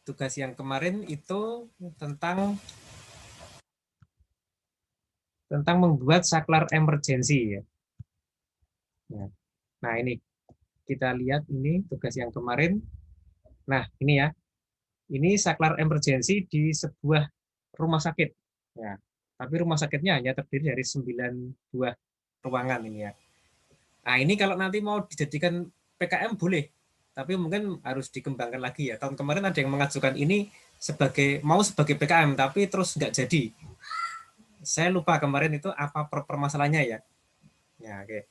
tugas yang kemarin itu tentang membuat saklar emergency ya. Nah, ini kita lihat ini tugas yang kemarin. Nah, ini ya. Ini saklar emergency di sebuah rumah sakit. Ya. Tapi rumah sakitnya hanya terdiri dari 9 buah ruangan ini ya. Nah, ini kalau nanti mau dijadikan PKM boleh, tapi mungkin harus dikembangkan lagi ya. Tahun kemarin ada yang mengajukan ini sebagai PKM, tapi terus nggak jadi. Saya lupa kemarin itu apa permasalahannya ya. Ya, oke.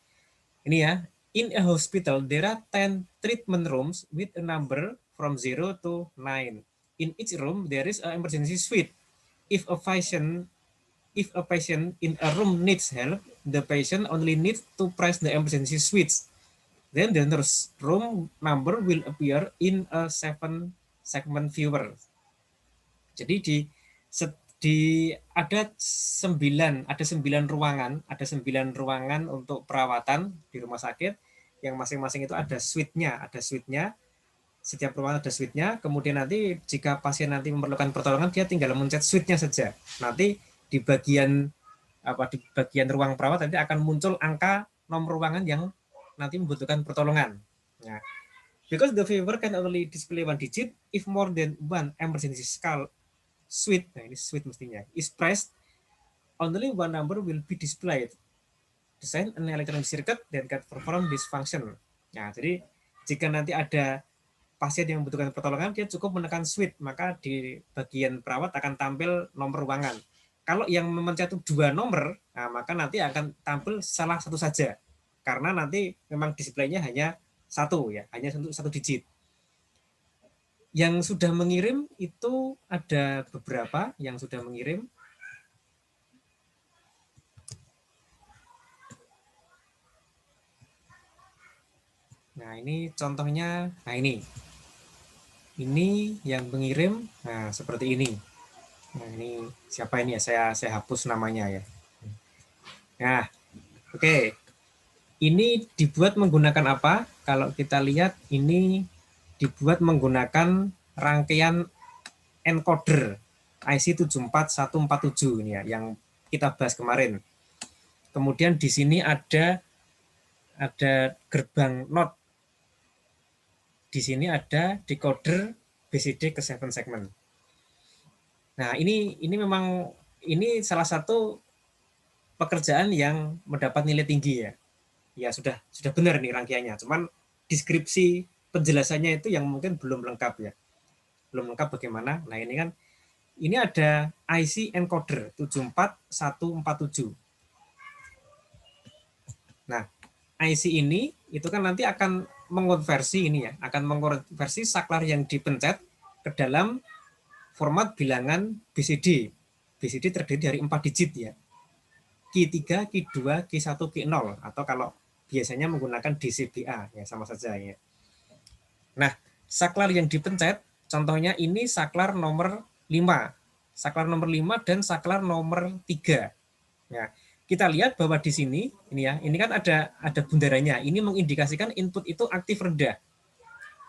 Ini ya, in a hospital there are 10 treatment rooms with a number from 0 to 9. In each room there is an emergency suite. If a patient in a room needs help, the patient only needs to press the emergency switch. Then the room number will appear in a 7 segment viewer. Jadi ada 9 ruangan untuk perawatan di rumah sakit yang masing-masing itu ada suite-nya. Setiap ruangan ada suite-nya. Kemudian nanti jika pasien nanti memerlukan pertolongan, dia tinggal mencet suite-nya saja. Nanti di bagian ruang perawat nanti akan muncul angka nomor ruangan yang nanti membutuhkan pertolongan. Nah, because the viewer can only display one digit, if more than one emergency suite, nah ini suite mestinya, is pressed, only one number will be displayed. Design an electronic circuit that can perform this function. Nah, jadi jika nanti ada pasien yang membutuhkan pertolongan, dia cukup menekan suite, maka di bagian perawat akan tampil nomor ruangan. Kalau yang memencet 2 nomor, nah maka nanti akan tampil salah satu saja, karena nanti memang displaynya hanya satu ya, hanya satu digit. Yang sudah mengirim itu ada beberapa yang sudah mengirim. Nah, ini contohnya. Nah, ini yang mengirim. Nah, seperti ini. Nah, ini siapa ini ya? Saya hapus namanya ya. Nah, oke. Ini dibuat menggunakan apa? Kalau kita lihat ini dibuat menggunakan rangkaian encoder IC 74147 ini ya, yang kita bahas kemarin. Kemudian di sini ada gerbang NOT. Di sini ada decoder BCD ke 7 segment. Nah, ini memang ini salah satu pekerjaan yang mendapat nilai tinggi ya. Ya sudah benar nih rangkaiannya. Cuman deskripsi penjelasannya itu yang mungkin belum lengkap ya. Belum lengkap bagaimana. Nah, ini ada IC encoder 74147. Nah, IC ini itu kan nanti akan mengonversi ini ya, akan mengonversi saklar yang dipencet ke dalam format bilangan BCD. BCD terdiri dari 4 digit ya. Q3, Q2, Q1, Q0 atau kalau biasanya menggunakan DCBA ya, sama saja ya. Nah, saklar yang dipencet contohnya ini saklar nomor 5. Saklar nomor 5 dan saklar nomor 3. Ya, kita lihat bahwa di sini ini kan ada bundarannya. Ini mengindikasikan input itu aktif rendah.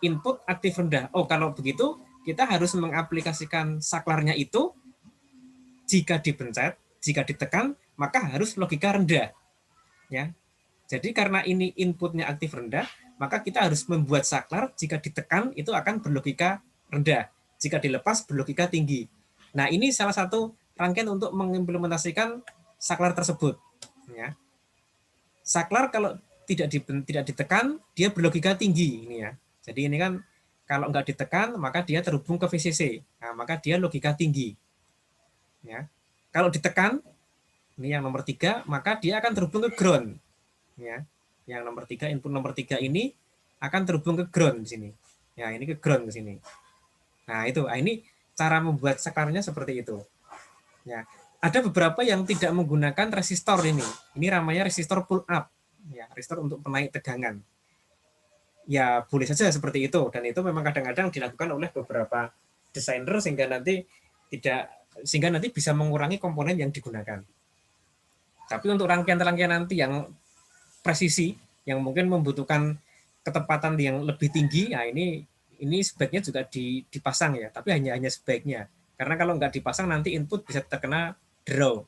Input aktif rendah. Oh, kalau begitu kita harus mengaplikasikan saklarnya itu jika dipencet, jika ditekan, maka harus logika rendah. Ya. Jadi karena ini inputnya aktif rendah, maka kita harus membuat saklar jika ditekan itu akan berlogika rendah. Jika dilepas berlogika tinggi. Nah, ini salah satu rangkaian untuk mengimplementasikan saklar tersebut. Ya. Saklar kalau tidak ditekan, dia berlogika tinggi ini ya. Jadi ini kan kalau nggak ditekan, maka dia terhubung ke VCC. Nah, maka dia logika tinggi. Ya. Kalau ditekan, ini yang nomor 3, maka dia akan terhubung ke ground. Ya. Yang nomor 3, input nomor 3 ini akan terhubung ke ground di sini. Ya, ini ke ground ke sini. Nah, ini cara membuat saklarnya seperti itu. Ya. Ada beberapa yang tidak menggunakan resistor ini. Ini namanya resistor pull up. Ya, resistor untuk penaik tegangan. Ya, boleh saja seperti itu, dan itu memang kadang-kadang dilakukan oleh beberapa desainer sehingga nanti bisa mengurangi komponen yang digunakan. Tapi untuk rangkaian-rangkaian nanti yang presisi, yang mungkin membutuhkan ketepatan yang lebih tinggi, nah ini ini sebaiknya juga dipasang ya, tapi hanya sebaiknya. Karena kalau nggak dipasang nanti input bisa terkena draw.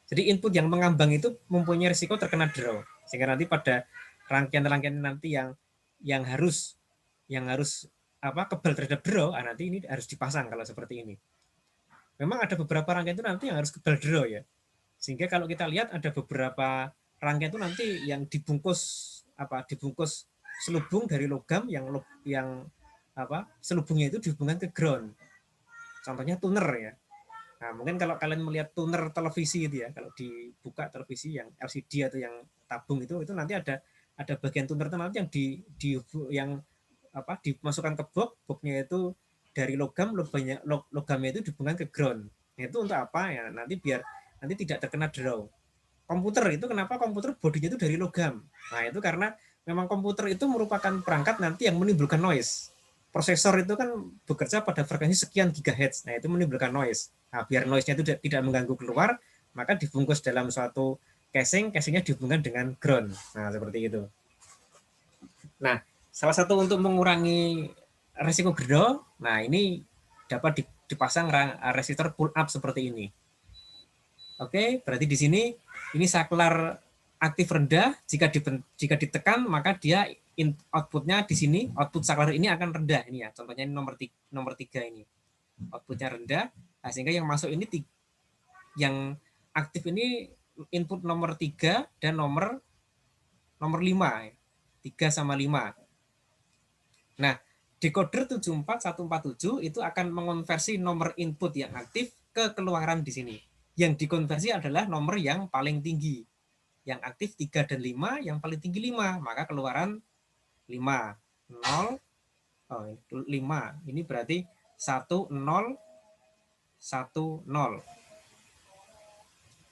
Jadi input yang mengambang itu mempunyai risiko terkena draw. Sehingga nanti pada rangkaian-rangkaian nanti yang harus kebal terhadap draw, nanti ini harus dipasang kalau seperti ini. Memang ada beberapa rangkaian itu nanti yang harus kebal draw ya. Sehingga kalau kita lihat ada beberapa rangkaian itu nanti yang dibungkus selubung dari logam yang selubungnya itu dihubungkan ke ground. Contohnya tuner ya. Nah, mungkin kalau kalian melihat tuner televisi itu ya, kalau dibuka televisi yang LCD atau yang tabung itu nanti ada bagian tuner itu nanti yang dimasukkan ke boxnya itu dari logamnya itu dihubungkan ke ground. Nah, itu untuk apa ya? Nanti biar tidak terkena draw. Komputer itu kenapa komputer bodinya itu dari logam? Nah, itu karena memang komputer itu merupakan perangkat nanti yang menimbulkan noise. Prosesor itu kan bekerja pada frekuensi sekian gigahertz. Nah, itu menimbulkan noise. Nah, biar noise-nya itu tidak mengganggu keluar, maka dibungkus dalam suatu casingnya dihubungkan dengan ground. Nah, seperti itu. Nah, salah satu untuk mengurangi resiko draw, nah ini dapat dipasang resistor pull up seperti ini. Oke, berarti di sini ini saklar aktif rendah, jika ditekan maka dia outputnya di sini, output saklar ini akan rendah ini ya. Contohnya ini nomor 3 ini. Outputnya rendah, nah, sehingga yang masuk ini yang aktif ini input nomor 3 dan nomor 5. 3 sama 5. Nah, decoder 74147 itu akan mengonversi nomor input yang aktif ke keluaran di sini. Yang dikonversi adalah nomor yang paling tinggi. Yang aktif 3 dan 5, yang paling tinggi 5. Maka keluaran 5. 0, 5. Ini berarti 1, 0, 1, 0.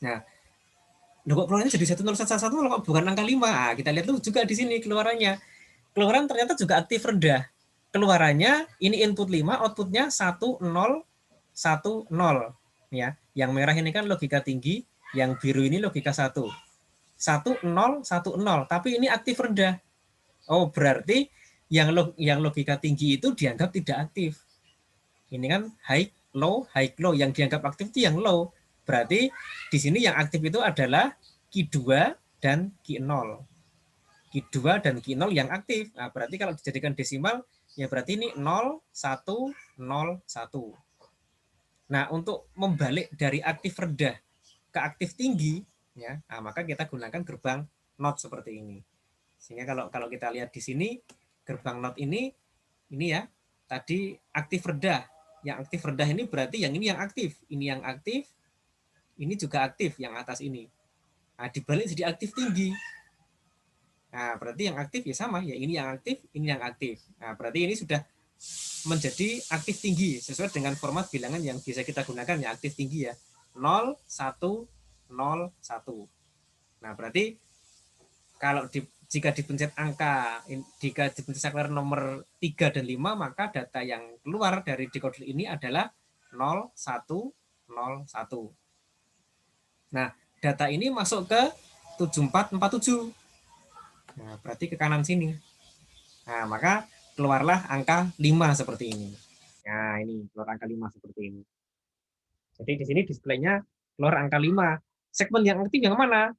Nah, kok keluarannya jadi 1, 0, 1, 1, kok bukan angka 5? Nah, kita lihat tuh juga di sini keluarannya. Keluaran ternyata juga aktif rendah. Keluarannya ini input 5, outputnya 1, 0, 1, 0. Ya, yang merah ini kan logika tinggi, yang biru ini logika 1. 1, 0, 1, 0. Tapi ini aktif rendah. Oh, berarti yang logika tinggi itu dianggap tidak aktif. Ini kan high, low. Yang dianggap aktif itu yang low. Berarti di sini yang aktif itu adalah Q2 dan Q0. Q2 dan Q0 yang aktif. Nah, berarti kalau dijadikan desimal, ya berarti ini 0, 1, 0, 1. Nah, untuk membalik dari aktif rendah ke aktif tinggi, ya, nah, maka kita gunakan gerbang NOT seperti ini. Sehingga kalau kita lihat di sini, gerbang NOT ini ya, tadi aktif rendah. Yang aktif rendah ini berarti yang ini yang aktif. Ini yang aktif, ini juga aktif, yang atas ini. Nah, dibalik jadi aktif tinggi. Nah, berarti yang aktif ya sama, ya ini yang aktif, ini yang aktif. Nah, berarti ini sudah menjadi aktif tinggi sesuai dengan format bilangan yang bisa kita gunakan ya, aktif tinggi ya. 0, 1, 0, 1. Nah, berarti kalau jika dipencet saklar nomor 3 dan 5, maka data yang keluar dari decoder ini adalah 0, 1, 0, 1. Nah, data ini masuk ke 7447. Nah, berarti ke kanan sini. Nah, maka keluarlah angka 5 seperti ini. Nah, ini keluar angka 5 seperti ini. Jadi di sini displaynya keluar angka 5. Segmen yang aktif yang mana?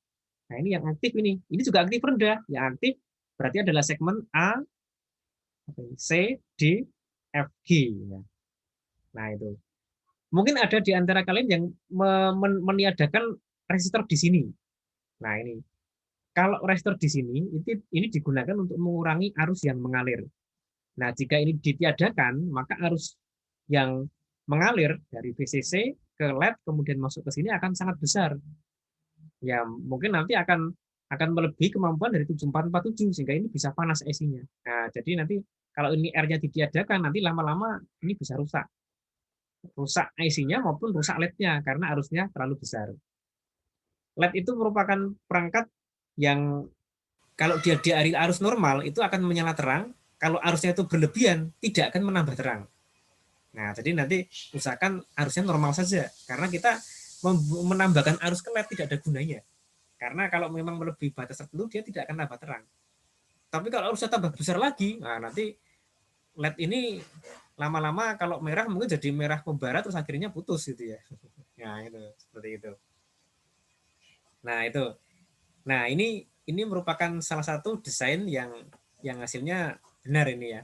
Nah, ini yang aktif ini. Ini juga aktif rendah. Yang aktif berarti adalah segmen A, C, D, F, G. Nah, itu. Mungkin ada di antara kalian yang meniadakan resistor di sini. Nah, ini. Kalau resistor di sini, ini digunakan untuk mengurangi arus yang mengalir. Nah, jika ini ditiadakan, maka arus yang mengalir dari VCC ke LED kemudian masuk ke sini akan sangat besar. Ya, mungkin nanti akan melebihi kemampuan dari 7447 sehingga ini bisa panas IC-nya. Nah, jadi nanti kalau ini R-nya ditiadakan, nanti lama-lama ini bisa rusak. Rusak IC-nya maupun rusak LED-nya karena arusnya terlalu besar. LED itu merupakan perangkat yang kalau dia di arus normal itu akan menyala terang, kalau arusnya itu berlebihan tidak akan menambah terang. Nah, jadi nanti usahakan arusnya normal saja karena kita menambahkan arus ke LED tidak ada gunanya. Karena kalau memang melebihi batas tertentu dia tidak akan tambah terang. Tapi kalau arusnya tambah besar lagi, nah nanti LED ini lama-lama kalau merah mungkin jadi merah membara terus akhirnya putus gitu ya. Nah, itu seperti itu. Nah, itu. Nah, ini merupakan salah satu desain yang hasilnya benar ini ya.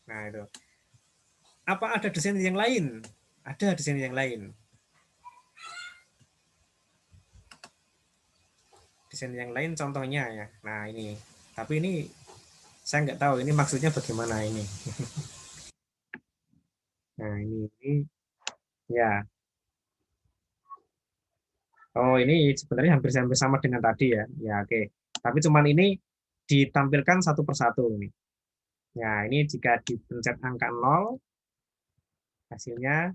Nah, itu. Apa ada desain yang lain? Ada desain yang lain. Desain yang lain contohnya ya. Nah, ini. Tapi ini saya nggak tahu ini maksudnya bagaimana ini. Nah, ini ya. Oh, ini sebenarnya hampir sama dengan tadi ya. Ya, oke. Tapi cuman ini ditampilkan satu persatu ini. Ya, ini jika dipencet angka 0, hasilnya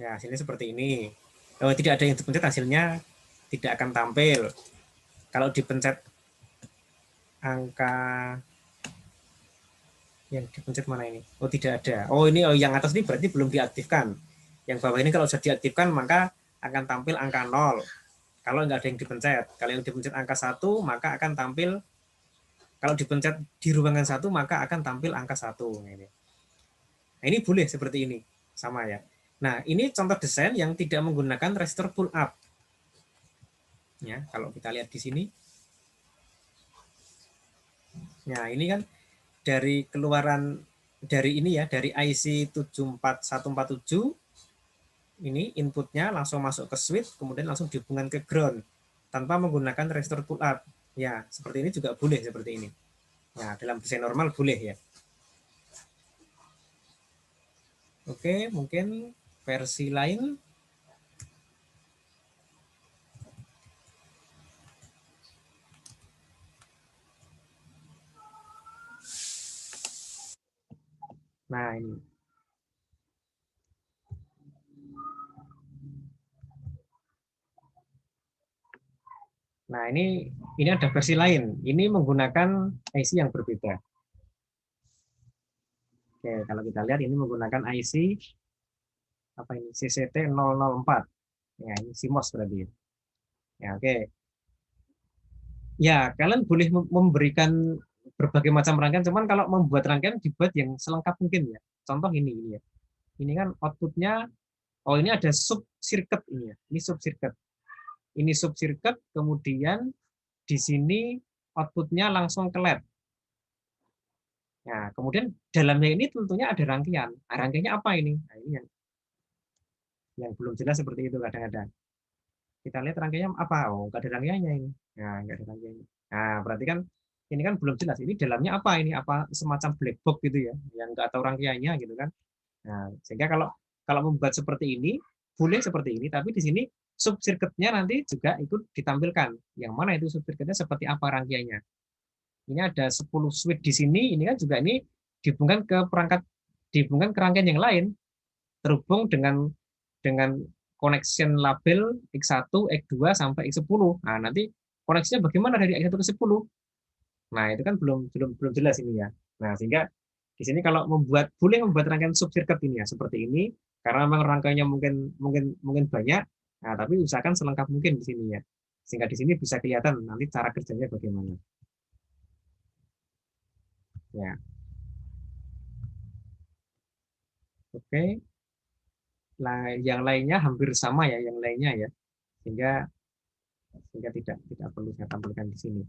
ya hasilnya seperti ini. Oh, tidak ada yang dipencet hasilnya tidak akan tampil. Kalau dipencet angka yang dipencet mana ini? Oh, tidak ada. Oh, ini yang atas ini berarti belum diaktifkan. Yang bawah ini kalau sudah diaktifkan maka akan tampil angka 0. Kalau nggak ada yang dipencet. Kalau yang dipencet angka 1 maka akan tampil, kalau dipencet di ruangan 1 maka akan tampil angka 1. Nah, ini boleh seperti ini. Sama ya. Nah, ini contoh desain yang tidak menggunakan resistor pull up. Ya, kalau kita lihat di sini. Nah, ini kan dari keluaran dari ini ya, dari IC 74147 ini inputnya langsung masuk ke switch, kemudian langsung dihubungkan ke ground tanpa menggunakan resistor pull up. Ya, seperti ini juga boleh seperti ini. Nah, dalam desain normal boleh ya. Oke, mungkin versi lain. Nah, ini. Nah, ini ada versi lain. Ini menggunakan IC yang berbeda. Oke, kalau kita lihat ini menggunakan IC apa ini? CCT 004. Ya, ini CMOS berarti. Ya, oke. Ya, kalian boleh memberikan berbagai macam rangkaian, cuman kalau membuat rangkaian dibuat yang selengkap mungkin ya. Contoh ini ya. Ini kan outputnya, oh ini ada sub circuit ini ya. Ini sub circuit. Ini sub circuit, kemudian di sini outputnya langsung ke LED. Nah, kemudian dalamnya ini tentunya ada rangkaian. Nah, rangkaiannya apa ini? Nah, ini yang belum jelas seperti itu kadang-kadang. Kita lihat rangkaiannya apa? Oh, nggak ada rangkaiannya ini. Nah, nggak ada rangkaiannya. Nah, berarti kan ini kan belum jelas. Ini dalamnya apa ini? Apa semacam black box gitu ya, yang nggak tahu rangkaiannya gitu kan? Nah, sehingga kalau kalau membuat seperti ini boleh seperti ini, tapi di sini sub circuitnya nanti juga ikut ditampilkan. Yang mana itu sub circuitnya seperti apa rangkaiannya? Ini ada 10 switch di sini. Ini kan juga ini dihubungkan ke perangkat, dihubungkan ke rangkaian yang lain, terhubung dengan connection label X1, X2 sampai X10. Nah, nanti koneksinya bagaimana dari X1 ke 10? Nah, itu kan belum belum belum jelas ini ya. Nah, sehingga di sini kalau boleh membuat rangkaian sub circuit ini ya seperti ini, karena memang rangkaiannya mungkin mungkin mungkin banyak. Nah, tapi usahakan selengkap mungkin di sini ya. Sehingga di sini bisa kelihatan nanti cara kerjanya bagaimana. Ya, oke. Nah, yang lainnya hampir sama ya, yang lainnya ya. Sehingga sehingga tidak perlu saya tampilkan di sini.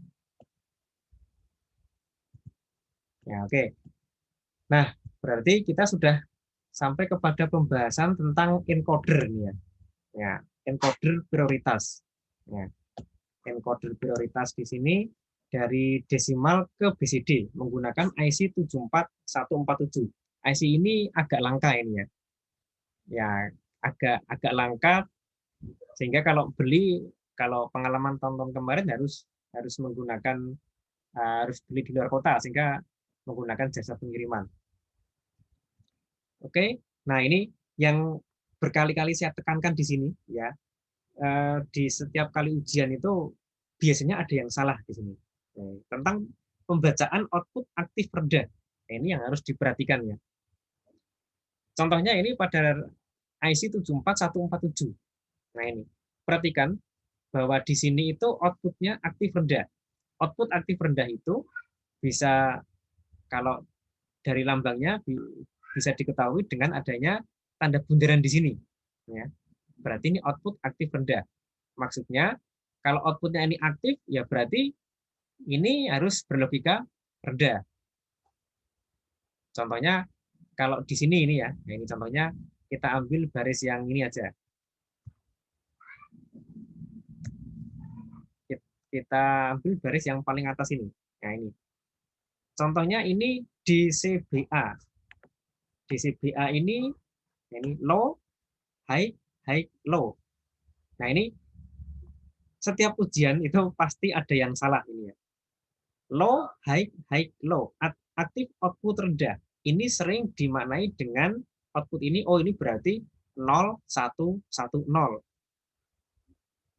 Ya, oke. Nah, berarti kita sudah sampai kepada pembahasan tentang encoder nih ya. Ya, encoder prioritas. Ya, encoder prioritas di sini dari desimal ke BCD menggunakan IC 74147. IC ini agak langka ini ya. Ya, agak agak langka sehingga kalau pengalaman tahun-tahun kemarin harus harus menggunakan harus beli di luar kota sehingga menggunakan jasa pengiriman. Oke, nah ini yang berkali-kali saya tekankan di sini ya. Di setiap kali ujian itu biasanya ada yang salah di sini. Tentang pembacaan output aktif rendah. Nah, ini yang harus diperhatikan ya. Contohnya ini pada IC 74147. Nah ini, perhatikan bahwa di sini itu outputnya aktif rendah. Output aktif rendah itu bisa kalau dari lambangnya bisa diketahui dengan adanya tanda bundaran di sini. Ya. Berarti ini output aktif rendah. Maksudnya kalau outputnya ini aktif, ya berarti ini harus berlogika rendah. Contohnya kalau di sini ini ya, ini contohnya kita ambil baris yang ini aja. Kita ambil baris yang paling atas ini. Nah ini. Contohnya ini di CBA. Di CBA ini low, high, high, low. Nah ini setiap ujian itu pasti ada yang salah ini ya. Low, high, high, low. Aktif output rendah. Ini sering dimaknai dengan output ini, oh ini berarti 0, 1, 1, 0.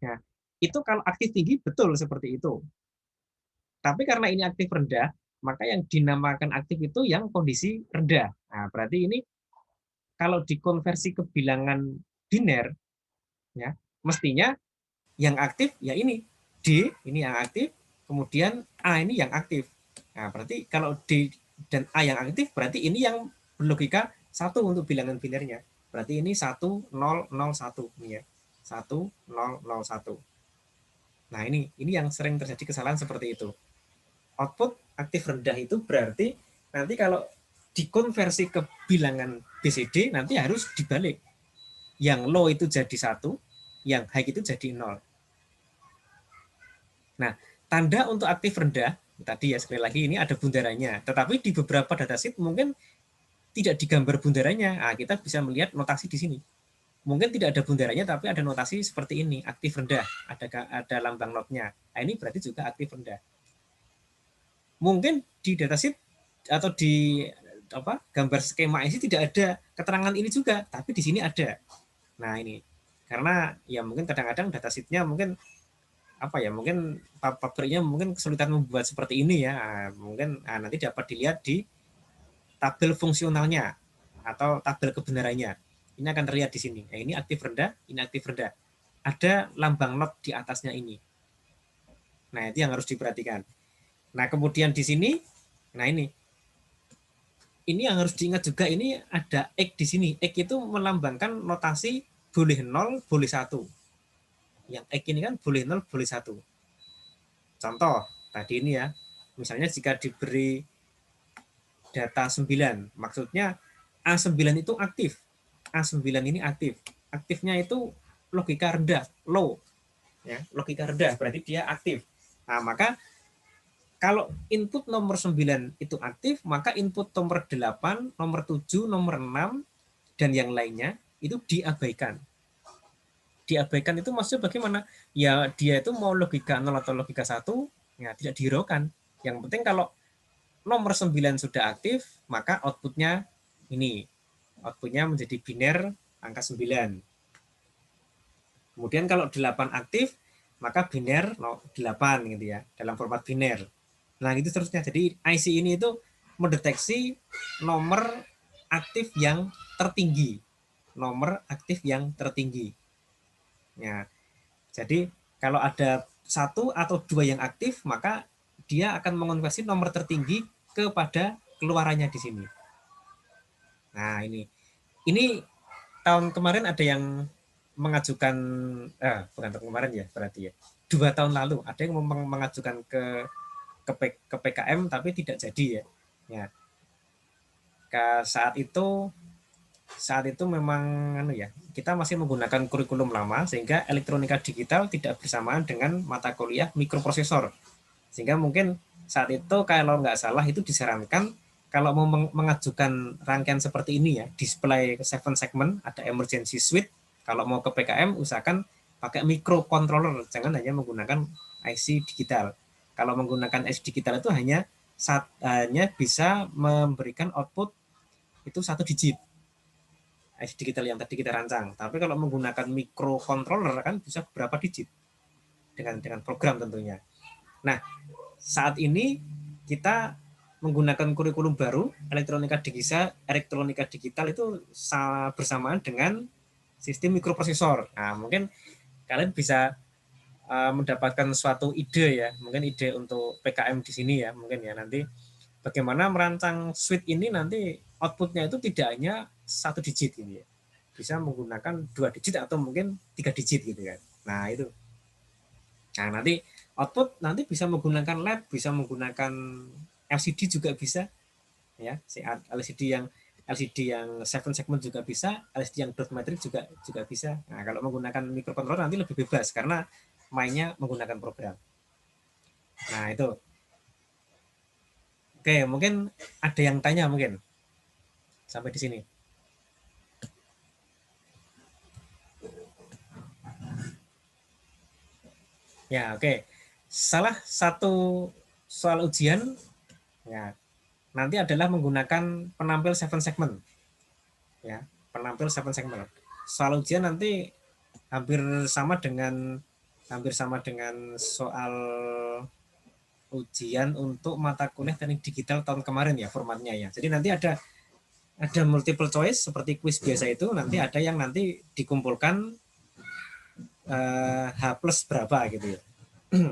Nah, itu kalau aktif tinggi betul seperti itu. Tapi karena ini aktif rendah, maka yang dinamakan aktif itu yang kondisi rendah. Nah, berarti ini kalau dikonversi ke bilangan biner, ya mestinya yang aktif ya ini D ini yang aktif, kemudian A ini yang aktif. Nah, berarti kalau D dan A yang aktif, berarti ini yang berlogika 1 untuk bilangan binernya. Berarti ini 1, 0, 0, 1. Ini ya. 1, 0, 0, 1. Nah, ini yang sering terjadi kesalahan seperti itu. Output aktif rendah itu berarti nanti kalau dikonversi ke bilangan BCD nanti harus dibalik. Yang low itu jadi 1, yang high itu jadi 0. Nah, tanda untuk aktif rendah, tadi ya sekali lagi ini ada bundarannya. Tetapi di beberapa datasheet mungkin tidak digambar bundarannya. Nah, kita bisa melihat notasi di sini. Mungkin tidak ada bundarannya, tapi ada notasi seperti ini, aktif rendah. Ada lambang notnya. Nah, ini berarti juga aktif rendah. Mungkin di datasheet atau di gambar skema ini tidak ada keterangan ini juga, tapi di sini ada. Nah ini karena ya mungkin kadang-kadang datasheetnya mungkin mungkin pabriknya mungkin kesulitan membuat seperti ini ya. Mungkin nanti dapat dilihat di tabel fungsionalnya atau tabel kebenarannya. Ini akan terlihat di sini. Nah, ini aktif rendah, ini aktif rendah. Ada lambang not di atasnya ini. Nah itu yang harus diperhatikan. Nah, kemudian di sini, nah ini yang harus diingat juga, ini ada X di sini. X itu melambangkan notasi boleh 0, boleh 1. Yang X ini kan boleh 0, boleh 1. Contoh, tadi ini ya, misalnya jika diberi data 9, maksudnya A9 itu aktif. A9 ini aktif. Aktifnya itu logika rendah, low. Ya, logika rendah, berarti dia aktif. Nah, maka kalau input nomor 9 itu aktif, maka input nomor 8, nomor 7, nomor 6, dan yang lainnya itu diabaikan. Diabaikan itu maksudnya bagaimana? Ya dia itu mau logika 0 atau logika 1, ya tidak dihiraukan. Yang penting kalau nomor 9 sudah aktif, maka outputnya ini. Outputnya menjadi biner angka 9. Kemudian kalau 8 aktif, maka biner 8 gitu ya, dalam format biner. Nah, itu seterusnya. Jadi IC ini itu mendeteksi nomor aktif yang tertinggi. Nomor aktif yang tertinggi. Ya. Jadi kalau ada 1 atau 2 yang aktif, maka dia akan mengonversi nomor tertinggi kepada keluarannya di sini. Nah, ini. Ini tahun kemarin ada yang mengajukan bukan tahun kemarin ya, berarti ya. 2 tahun lalu ada yang mengajukan ke PKM tapi tidak jadi ya. Ya. Saat itu memang kita masih menggunakan kurikulum lama sehingga elektronika digital tidak bersamaan dengan mata kuliah mikroprosesor. Sehingga mungkin saat itu kalau nggak salah itu disarankan kalau mau mengajukan rangkaian seperti ini ya, display 7 segment, ada emergency switch, kalau mau ke PKM usahakan pakai microcontroller, jangan hanya menggunakan IC digital. Kalau menggunakan IC digital itu hanya bisa memberikan output itu 1 digit IC digital yang tadi kita rancang. Tapi kalau menggunakan microcontroller kan bisa berapa digit dengan program tentunya. Nah, saat ini kita menggunakan kurikulum baru elektronika digital itu bersamaan dengan sistem mikroprosesor. Nah, mungkin kalian bisa mendapatkan suatu ide ya, mungkin ide untuk PKM di sini ya, mungkin ya nanti bagaimana merancang suite ini nanti outputnya itu tidak hanya 1 digit gitu ya, bisa menggunakan 2 digit atau mungkin 3 digit gitu kan. Nah itu, nah nanti output nanti bisa menggunakan LED, bisa menggunakan LCD juga bisa ya, LCD yang 7 segment juga bisa, LCD yang dot matrix juga bisa. Nah kalau menggunakan microcontroller nanti lebih bebas karena mainnya menggunakan program. Nah itu, oke mungkin ada yang tanya mungkin sampai di sini. Ya oke, salah satu soal ujian ya nanti adalah menggunakan penampil 7 segment ya, penampil 7 segment. Soal ujian nanti hampir sama dengan soal ujian untuk mata kuliah teknik digital tahun kemarin ya formatnya ya. Jadi nanti ada multiple choice seperti kuis biasa itu, nanti ada yang nanti dikumpulkan H plus berapa gitu ya.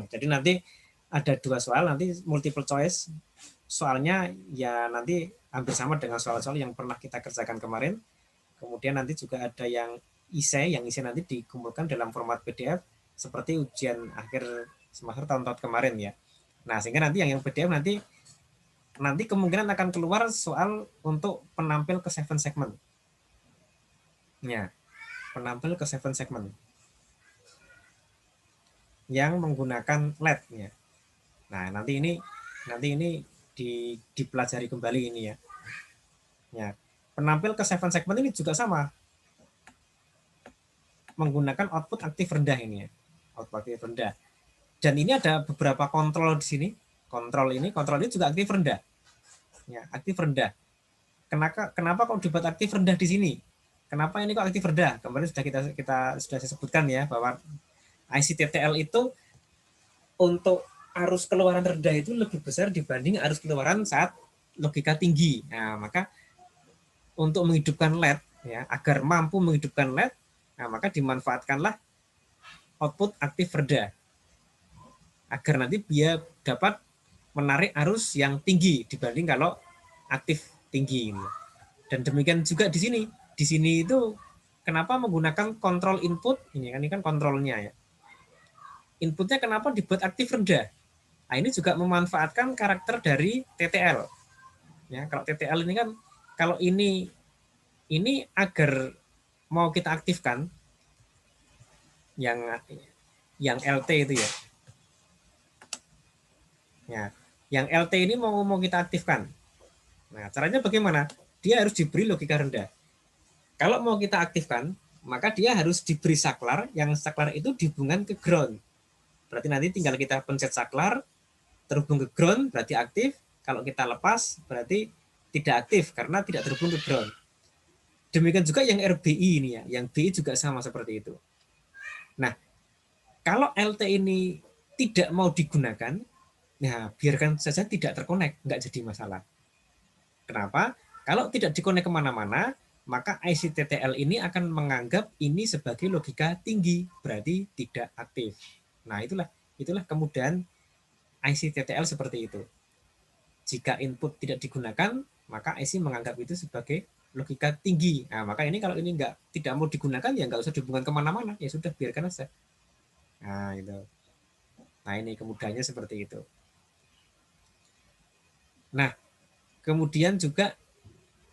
Jadi nanti ada 2 soal, nanti multiple choice soalnya ya nanti hampir sama dengan soal-soal yang pernah kita kerjakan kemarin. Kemudian nanti juga ada yang isai nanti dikumpulkan dalam format PDF seperti ujian akhir semester tahun-tahun kemarin ya. Nah, sehingga nanti yang PDF nanti kemungkinan akan keluar soal untuk penampil ke 7 segment. Ya, penampil ke 7 segment yang menggunakan LED ya. Nah, nanti ini dipelajari kembali ini ya. Ya, penampil ke 7 segment ini juga sama. Menggunakan output aktif rendah ini ya. Output aktif rendah. Dan ini ada beberapa kontrol di sini. Kontrol ini juga aktif rendah. Ya, aktif rendah. Kenapa kok dibuat aktif rendah di sini? Kenapa ini kok aktif rendah? Kemarin sudah kita sudah sebutkan ya bahwa IC TTL itu untuk arus keluaran rendah itu lebih besar dibanding arus keluaran saat logika tinggi. Nah, maka untuk menghidupkan LED ya, agar mampu menghidupkan LED, nah maka dimanfaatkanlah output aktif rendah agar nanti dia dapat menarik arus yang tinggi dibanding kalau aktif tinggi. Dan demikian juga di sini. Di sini itu kenapa menggunakan kontrol input? Ini kan kontrolnya ya. Inputnya kenapa dibuat aktif rendah? Nah, ini juga memanfaatkan karakter dari TTL. Ya, kalau TTL ini kan kalau ini agar mau kita aktifkan yang LT itu ya. Ya, yang LT ini mau kita aktifkan. Nah, caranya bagaimana? Dia harus diberi logika rendah. Kalau mau kita aktifkan, maka dia harus diberi saklar, yang saklar itu dihubungkan ke ground. Berarti nanti tinggal kita pencet saklar, terhubung ke ground, berarti aktif. Kalau kita lepas, berarti tidak aktif, karena tidak terhubung ke ground. Demikian juga yang RBI ini ya, yang BI juga sama seperti itu. Nah, kalau LT ini tidak mau digunakan, nah biarkan saja tidak terkonek, nggak jadi masalah. Kenapa? Kalau tidak dikonek kemana-mana, maka IC TTL ini akan menganggap ini sebagai logika tinggi, berarti tidak aktif. Nah, itulah kemudahan IC TTL seperti itu. Jika input tidak digunakan, maka IC menganggap itu sebagai logika tinggi. Nah, maka ini kalau ini tidak mau digunakan, ya nggak usah dihubungkan kemana-mana, ya sudah biarkan saja. Nah, itu. Nah, ini kemudahannya seperti itu. Nah, kemudian juga,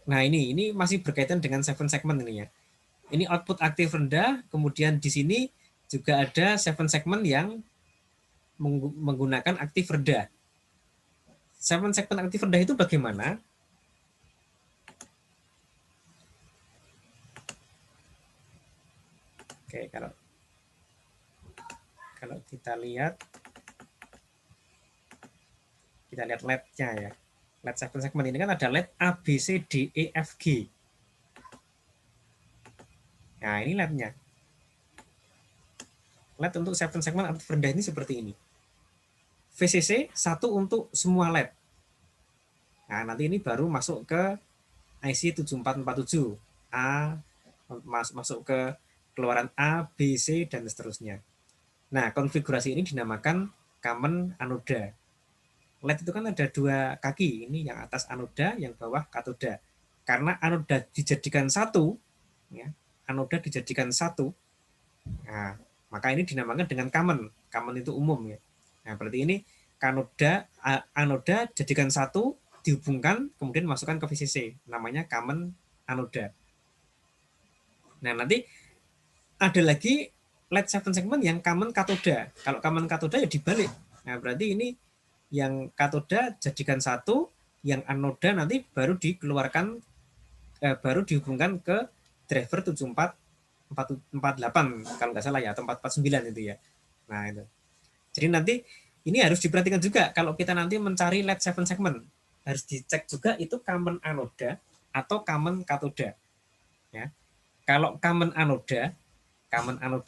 nah ini masih berkaitan dengan 7 segment ini ya. Ini output aktif rendah, kemudian di sini juga ada 7 segment yang menggunakan aktif rendah. 7 segment aktif rendah itu bagaimana? Oke, kalau kita lihat LED-nya ya. LED 7 segment ini kan ada LED A, B, C, D, E, F, G. Nah, ini LED-nya. LED untuk 7 segment aktif rendah ini seperti ini. VCC 1 untuk semua LED. Nah, nanti ini baru masuk ke IC 7447. A masuk ke keluaran A, B, C, dan seterusnya. Nah, konfigurasi ini dinamakan common anoda. LED itu kan ada dua kaki, ini yang atas anoda, yang bawah katoda. Karena anoda dijadikan satu, ya, anoda dijadikan satu, nah, maka ini dinamakan dengan common. Common itu umum ya. Nah, berarti ini anoda jadikan satu, dihubungkan, kemudian masukkan ke VCC, namanya common anoda. Nah, nanti ada lagi LED 7 segment yang common katoda. Kalau common katoda ya dibalik. Nah, berarti ini yang katoda jadikan satu, yang anoda nanti baru dikeluarkan, baru dihubungkan ke driver 7448 kalau nggak salah ya, atau 449 itu ya. Nah itu. Jadi nanti ini harus diperhatikan juga kalau kita nanti mencari LED 7 segment, harus dicek juga itu common anoda atau common katoda. Ya. Kalau common anoda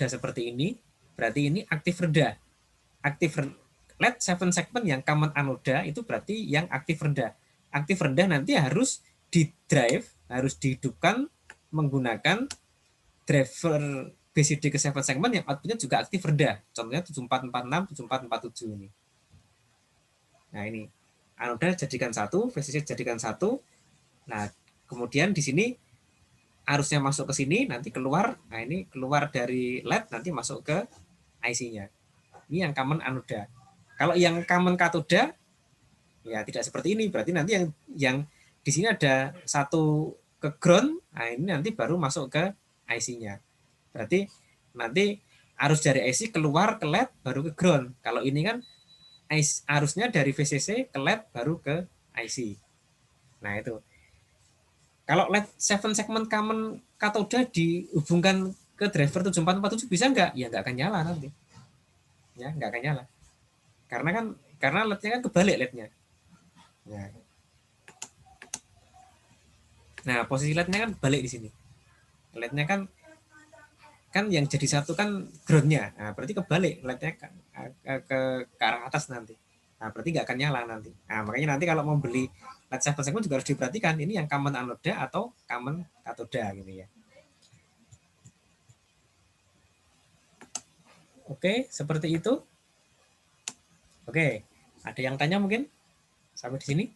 seperti ini, berarti ini aktif rendah. Aktif LED 7 segment yang common anoda itu berarti yang aktif rendah. Aktif rendah nanti harus di drive, harus dihidupkan menggunakan driver BCD ke 7 segment yang outputnya juga aktif rendah. Contohnya 7446, 7447 ini. Nah ini anoda jadikan satu, VCC jadikan satu. Nah kemudian di sini arusnya masuk ke sini, nanti keluar. Nah ini keluar dari LED, nanti masuk ke IC-nya. Ini yang common anoda. Kalau yang common katoda, ya tidak seperti ini. Berarti nanti yang di sini ada satu ke ground, nah ini nanti baru masuk ke IC-nya. Berarti nanti arus dari IC keluar ke LED baru ke ground. Kalau ini kan arusnya dari VCC ke LED baru ke IC. Nah itu. Kalau LED 7 segment common katoda dihubungkan ke driver 7447 bisa nggak? Ya nggak akan nyala nanti. Ya nggak akan nyala. Karena LED-nya kan kebalik LED-nya. Nah, posisi LED-nya kan balik di sini. LED-nya kan yang jadi satu kan ground-nya. Nah, berarti kebalik LED-nya ke arah atas nanti. Nah, berarti nggak akan nyala nanti. Nah, makanya nanti kalau mau beli LED 7 segment juga harus diperhatikan ini yang common anoda atau common katoda gitu ya. Oke, seperti itu. Oke, ada yang tanya mungkin sampai di sini?